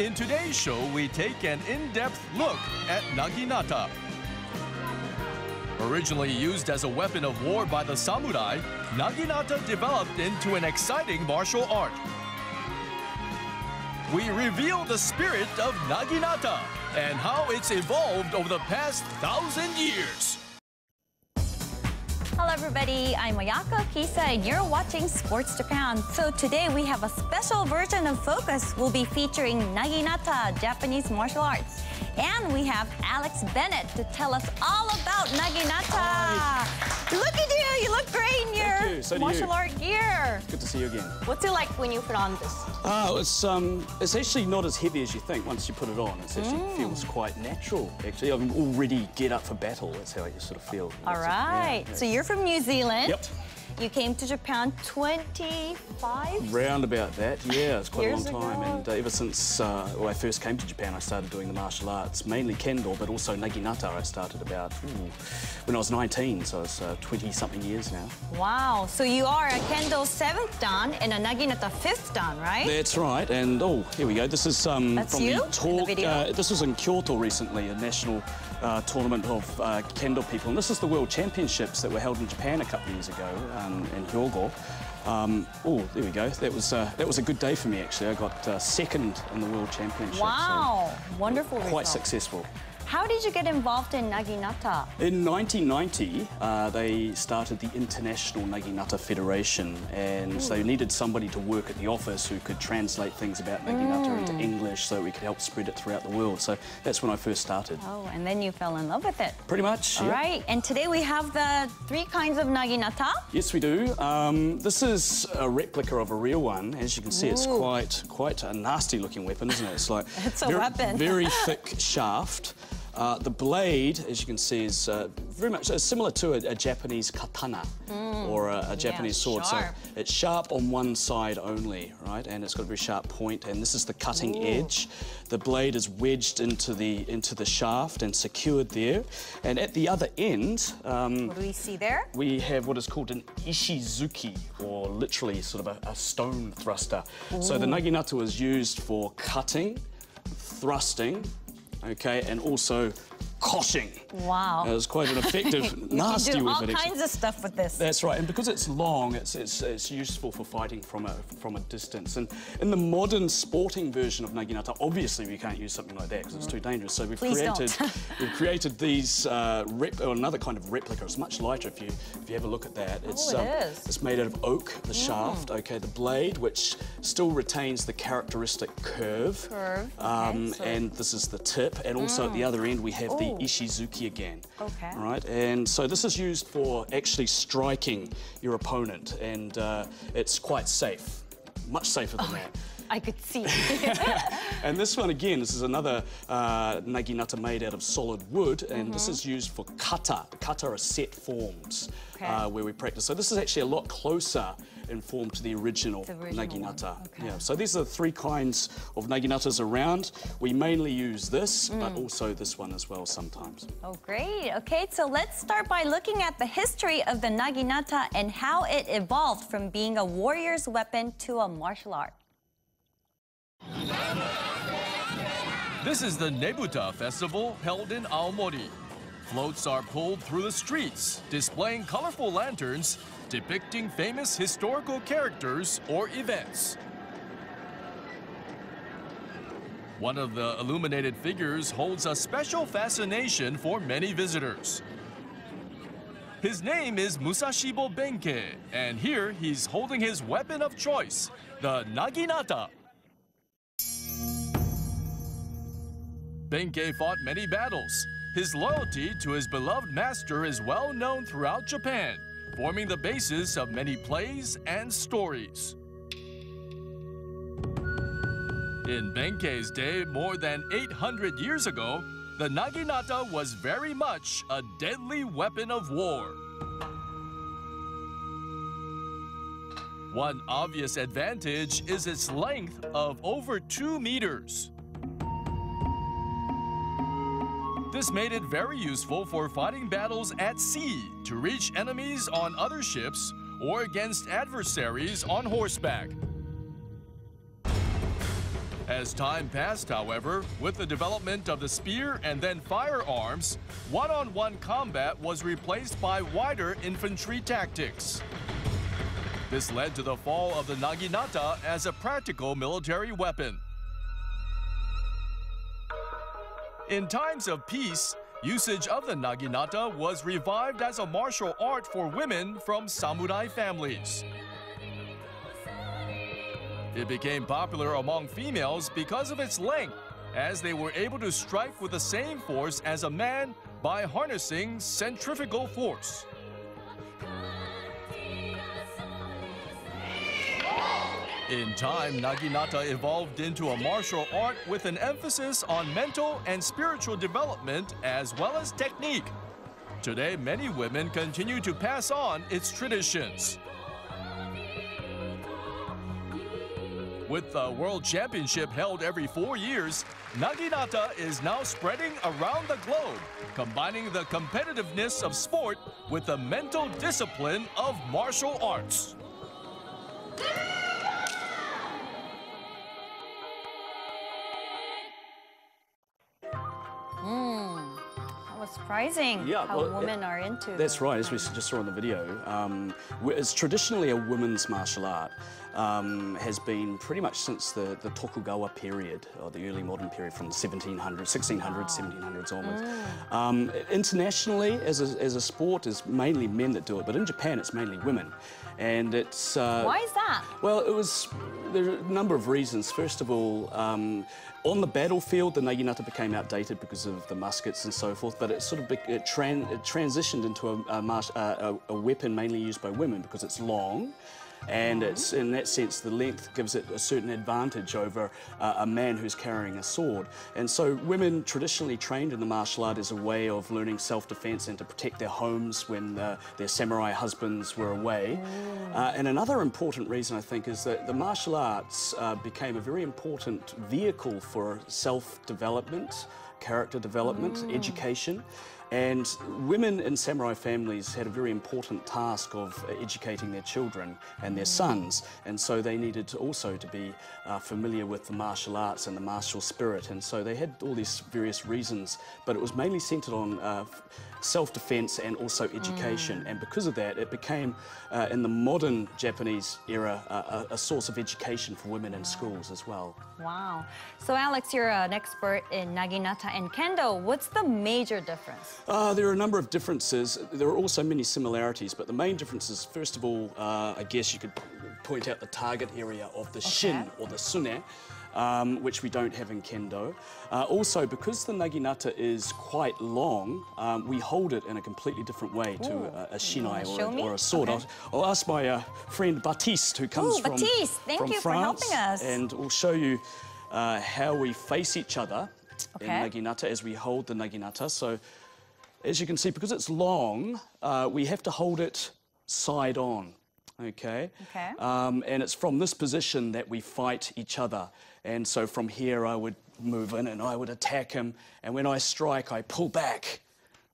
In today's show, we take an in-depth look at Naginata. Originally used as a weapon of war by the samurai, Naginata developed into an exciting martial art. We reveal the spirit of Naginata and how it's evolved over the past 1,000 years. Hello everybody, I'm Ayako Kisa and you're watching Sports Japan. So today we have a special version of Focus. We'll be featuring Naginata, Japanese martial arts. And we have Alex Bennett to tell us all about Naginata. Hi. Look at you, you look great in your martial art gear. Good to see you again. What's it like when you put on this? It's actually not as heavy as you think once you put it on. It actually feels quite natural, actually. I'm already get up for battle. That's how I sort of feel. All right. So you're from New Zealand. Yep. You came to Japan 25? Round about that, yeah. It's quite Years a long time. ago. And ever since I first came to Japan, I started doing the martial arts, mainly Kendo, but also Naginata. I started about when I was 19, so it's 20-something years now. Wow. So you are a Kendo 7th Dan and a Naginata 5th Dan, right? That's right. And, oh, here we go. This is from you? the talk. The video? This was in Kyoto recently, a national tournament of Kendo people. And this is the World Championships that were held in Japan a couple of years ago in Hyogo. Oh, there we go. That was a good day for me, actually. I got second in the World Championships. Wow. So Wonderful result. quite successful. How did you get involved in Naginata? In 1990, they started the International Naginata Federation, and so they needed somebody to work at the office who could translate things about Naginata into English so that we could help spread it throughout the world. So that's when I first started. Oh, and then you fell in love with it. Pretty much, All yeah. right, and today we have the 3 kinds of Naginata. Yes, we do. This is a replica of a real one. As you can see, it's quite a nasty-looking weapon, isn't it? It's like it's a weapon. Very thick shaft. The blade, as you can see, is very much similar to a Japanese katana or a Japanese sword. Sharp. So it's sharp on one side only, right? And it's got a very sharp point, and this is the cutting edge. The blade is wedged into the shaft and secured there. And at the other end, what do we see there? we have what is called an ishizuki, or literally sort of a stone thruster. So the Naginata was used for cutting, thrusting, okay, and also koshing. Wow. It was quite an effective, nasty you do weapon. all kinds of stuff with this. That's right, and because it's long, it's useful for fighting from a distance. And in the modern sporting version of Naginata, obviously we can't use something like that because it's too dangerous. So we've created these another kind of replica. It's much lighter if you have a look at that. It's it's made out of oak, the shaft, okay, the blade, which still retains the characteristic curve. And this is the tip, and also at the other end we have the ishizuki again. Okay. Right, and so this is used for actually striking your opponent, and it's quite safe, much safer than that. I could see. And this one again, this is another Naginata made out of solid wood, and this is used for kata. Kata are set forms where we practice. So this is actually a lot closer in form to the original Naginata. Yeah. So these are the 3 kinds of Naginatas around. We mainly use this, but also this one as well sometimes. Oh, great. Okay, so let's start by looking at the history of the Naginata and how it evolved from being a warrior's weapon to a martial art. This is the Nebuta Festival held in Aomori. Floats are pulled through the streets, displaying colorful lanterns depicting famous historical characters or events. One of the illuminated figures holds a special fascination for many visitors. His name is Musashibo Benkei, and here he's holding his weapon of choice, the Naginata. Benkei fought many battles. His loyalty to his beloved master is well known throughout Japan, forming the basis of many plays and stories. In Benkei's day, more than 800 years ago, the Naginata was very much a deadly weapon of war. One obvious advantage is its length of over 2 meters. This made it very useful for fighting battles at sea to reach enemies on other ships or against adversaries on horseback. As time passed, however, with the development of the spear and then firearms, one-on-one combat was replaced by wider infantry tactics. This led to the fall of the Naginata as a practical military weapon. In times of peace, usage of the Naginata was revived as a martial art for women from samurai families. It became popular among females because of its length, as they were able to strike with the same force as a man by harnessing centrifugal force. In time, Naginata evolved into a martial art with an emphasis on mental and spiritual development as well as technique. Today, many women continue to pass on its traditions. With the World Championship held every 4 years, Naginata is now spreading around the globe, combining the competitiveness of sport with the mental discipline of martial arts. That was surprising how women are into That's right, as we just saw in the video. It's traditionally a women's martial art. Has been pretty much since the Tokugawa period, or the early modern period from 1700s onwards. Internationally, as a sport, it's mainly men that do it, but in Japan it's mainly women. And it's... Why is that? Well, there are a number of reasons. First of all, on the battlefield, the Naginata became outdated because of the muskets and so forth, but it sort of transitioned into a weapon mainly used by women because it's long. And it's, in that sense, the length gives it a certain advantage over a man who's carrying a sword. And so women traditionally trained in the martial art as a way of learning self-defense and to protect their homes when their samurai husbands were away. And another important reason, I think, is that the martial arts became a very important vehicle for self-development, character development, education. And women in samurai families had a very important task of educating their children and their sons, and so they needed also to be familiar with the martial arts and the martial spirit, and so they had all these various reasons, but it was mainly centred on self-defense and also education, and because of that it became, in the modern Japanese era, a source of education for women in schools as well. Wow. So Alex, you're an expert in Naginata and Kendo. What's the major difference? There are a number of differences. There are also many similarities, but the main differences, first of all, I guess you could point out the target area of the shin or the sune, which we don't have in Kendo. Also, because the Naginata is quite long, we hold it in a completely different way to a shinai or a sword. I'll ask my friend Baptiste, who comes from France, for helping us. And we'll show you how we face each other in Naginata as we hold the Naginata. So, as you can see, because it's long, we have to hold it side on. Okay. And it's from this position that we fight each other. And so from here I would move in and I would attack him, and when I strike I pull back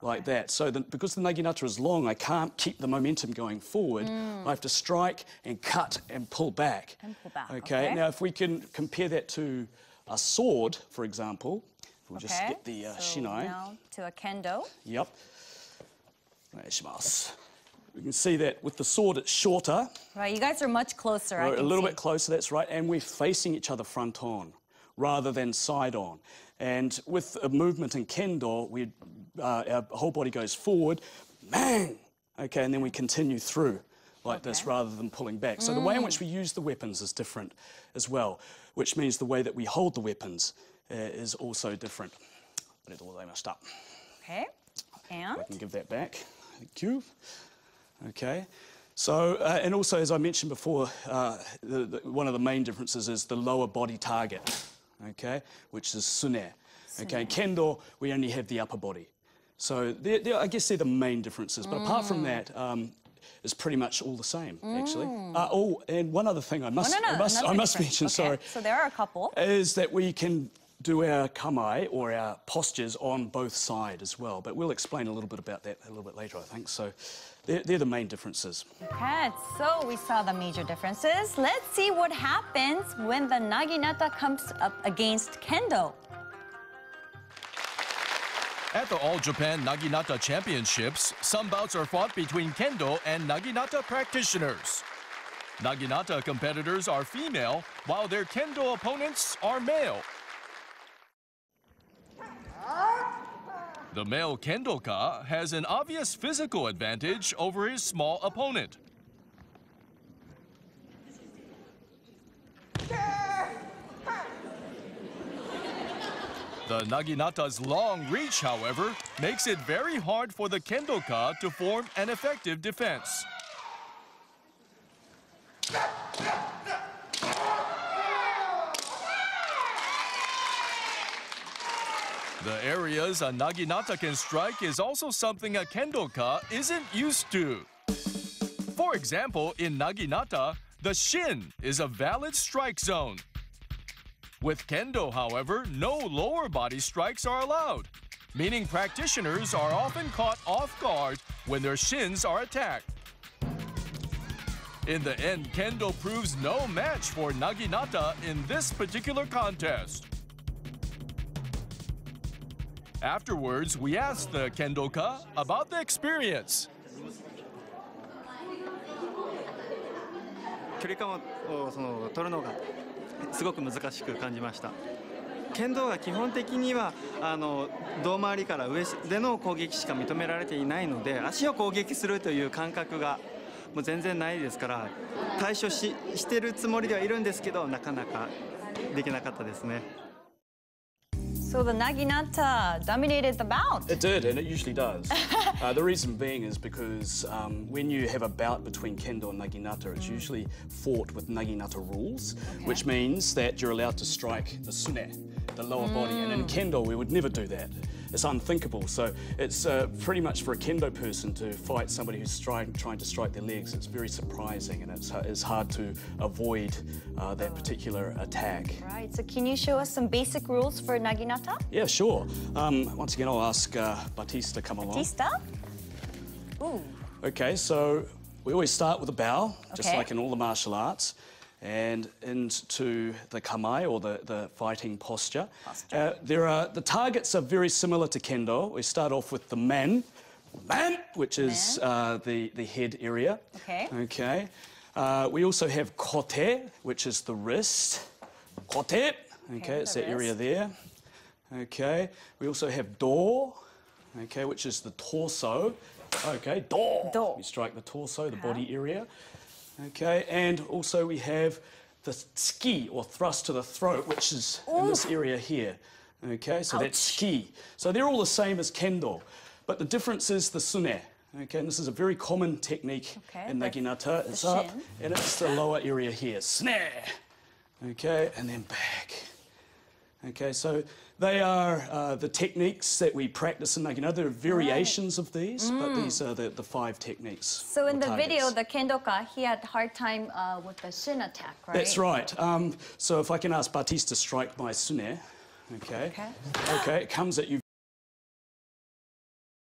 like that. So because the Naginata is long, I can't keep the momentum going forward. I have to strike and cut and pull back. Okay. Now if we can compare that to a sword, for example, we'll just get the shinai. Now to a Kendo. Yep. We can see that with the sword it's shorter. Right, you guys are much closer. We're a little bit closer, that's right, and we're facing each other front on rather than side on. And with a movement in Kendo, our whole body goes forward, bang! Okay, and then we continue through like this rather than pulling back. So the way in which we use the weapons is different as well, which means the way that we hold the weapons is also different. Okay, and? I can give that back. Thank you. Okay, so, and also, as I mentioned before, one of the main differences is the lower body target, okay, which is sune. Okay, Kendo, we only have the upper body. So, I guess they're the main differences, but apart from that, it's pretty much all the same, actually. Oh, and one other thing I must mention, sorry. So there are a couple. Is that we can do our kamae, or our postures, on both sides as well. But we'll explain a little bit about that a little bit later, I think. So they're the main differences. Okay, so we saw the major differences. Let's see what happens when the Naginata comes up against Kendo. At the All Japan Naginata Championships, some bouts are fought between Kendo and Naginata practitioners. Naginata competitors are female, while their Kendo opponents are male. The male Kendoka has an obvious physical advantage over his small opponent. The Naginata's long reach, however, makes it very hard for the Kendoka to form an effective defense. The areas a Naginata can strike is also something a Kendoka isn't used to. For example, in Naginata, the shin is a valid strike zone. With Kendo, however, no lower body strikes are allowed, meaning practitioners are often caught off guard when their shins are attacked. In the end, Kendo proves no match for Naginata in this particular contest. Afterwards, we asked the Kendoka about the experience. 距離感を取るのがすごく難しく感じました。剣道が基本的には胴回りから上での攻撃しか認められていないので、足を攻撃するという感覚がもう全然ないですから、対処してるつもりではいるんですけど、なかなかできなかったですね。So the Naginata dominated the bout. It did, and it usually does. The reason being is because when you have a bout between Kendo and Naginata, it's usually fought with Naginata rules, which means that you're allowed to strike the sune, the lower body, and in Kendo we would never do that. It's unthinkable. So it's pretty much for a Kendo person to fight somebody who's trying to strike their legs. It's very surprising, and it's hard to avoid that particular attack. Right, so can you show us some basic rules for Naginata? Yeah, sure. Once again, I'll ask Batista to come along. Batista? Ooh. Okay, so we always start with a bow, just Okay. like in all the martial arts, and into the kamae, or the fighting posture. The targets are very similar to Kendo. We start off with the man, which is the head area. Okay. Okay. We also have kote, which is the wrist. Kote. Okay, it's that area there. Okay. We also have do, okay, which is the torso. Okay, do. We strike the torso, the body area. Okay, and also we have the ski, or thrust to the throat, which is in this area here. Okay, so that's ski. So they're all the same as Kendo, but the difference is the sune. Okay, and this is a very common technique in Naginata. It's up, and it's the lower area here. Snare. Okay, and then back. Okay, so they are the techniques that we practice in Naginata. There are variations of these, but these are the 5 techniques. So in the video, the Kendoka, he had a hard time with the shin attack, right? That's right. So if I can ask Batista to strike my sune. Okay. Okay, it comes at you